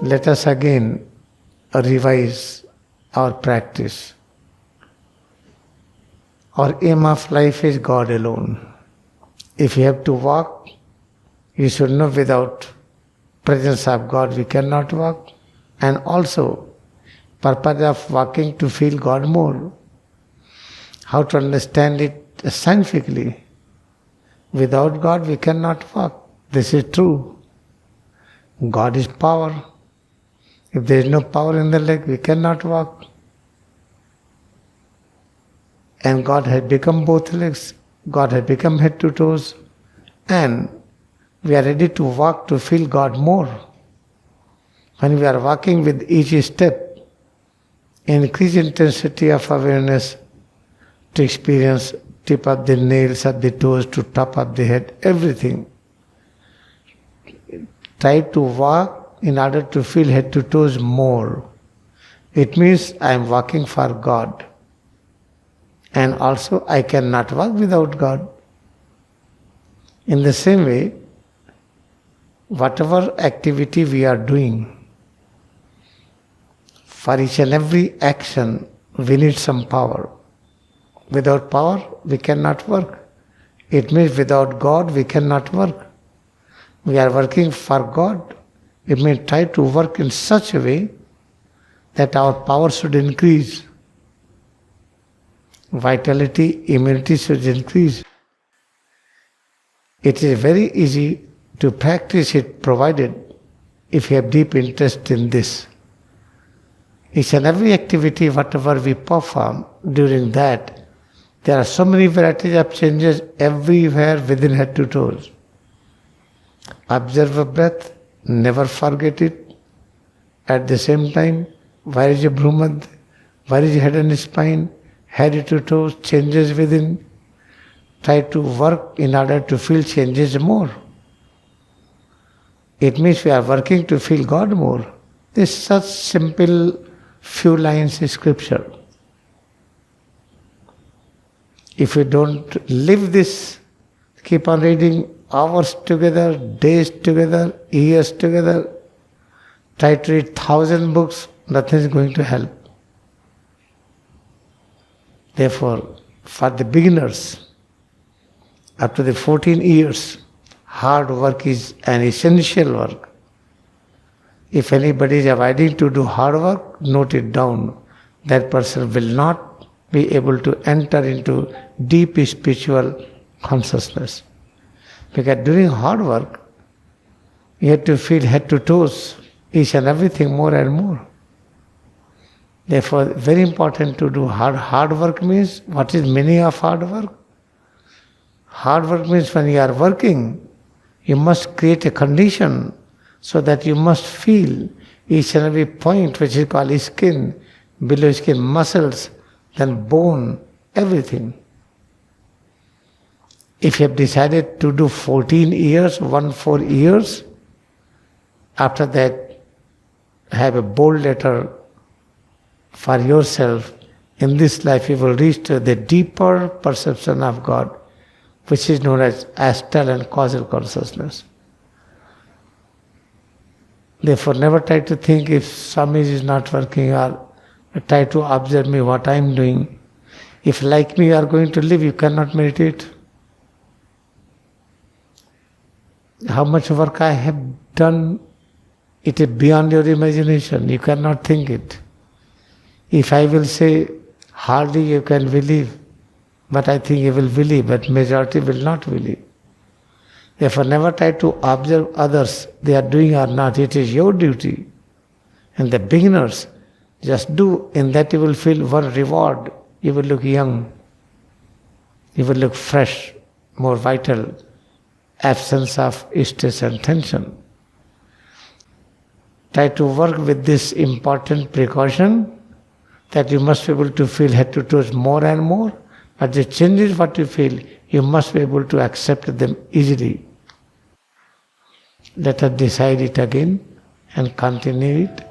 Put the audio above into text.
let us again revise our practice. Our aim of life is God alone. If you have to walk, you should know without presence of God we cannot walk. And also, purpose of walking to feel God more. How to understand it scientifically. Without God we cannot walk. This is true. God is power. If there is no power in the leg, we cannot walk. And God has become both legs. God has become head to toes. And we are ready to walk to feel God more. When we are walking with each step, increase intensity of awareness to experience tip of the nails of the toes to top of the head, everything. Try to walk in order to feel head to toes more. It means I am walking for God. And also I cannot walk without God. In the same way, whatever activity we are doing, for each and every action we need some power. Without power we cannot work. It means without God we cannot work. We are working for God. It means try to work in such a way that our power should increase. Vitality, immunity should increase. It is very easy to practice it provided if you have deep interest in this. Each and every activity, whatever we perform, during that, there are so many varieties of changes everywhere within head to toes. Observe a breath, never forget it. At the same time, where is your Bhumad? Where is your head and spine? Head to toes, changes within. Try to work in order to feel changes more. It means we are working to feel God more. This is such simple few lines in scripture. If you don't live this, keep on reading hours together, days together, years together, try to read 1,000 books, nothing is going to help. Therefore, for the beginners, up to the 14 years, hard work is an essential work. If anybody is avoiding to do hard work, note it down. That person will not be able to enter into deep spiritual consciousness. Because during hard work, you have to feel head to toes, each and everything more and more. Therefore, very important to do hard work means, what is meaning of hard work? Hard work means when you are working, you must create a condition so that you must feel each and every point which is called skin, below skin muscles, then bone, everything. If you have decided to do 14 years, 4 years, after that have a bold letter for yourself. In this life you will reach to the deeper perception of God, which is known as astral and causal consciousness. Therefore, never try to think if Swami is not working, or try to observe me what I am doing. If like me you are going to live, you cannot meditate. How much work I have done, it is beyond your imagination. You cannot think it. If I will say, hardly you can believe, but I think you will believe, but majority will not believe. Therefore, never try to observe others, they are doing or not. It is your duty. And the beginners, just do. In that you will feel one reward. You will look young. You will look fresh, more vital. Absence of stress and tension. Try to work with this important precaution that you must be able to feel head to toes more and more. But the changes what you feel, you must be able to accept them easily. Let us decide it again and continue it.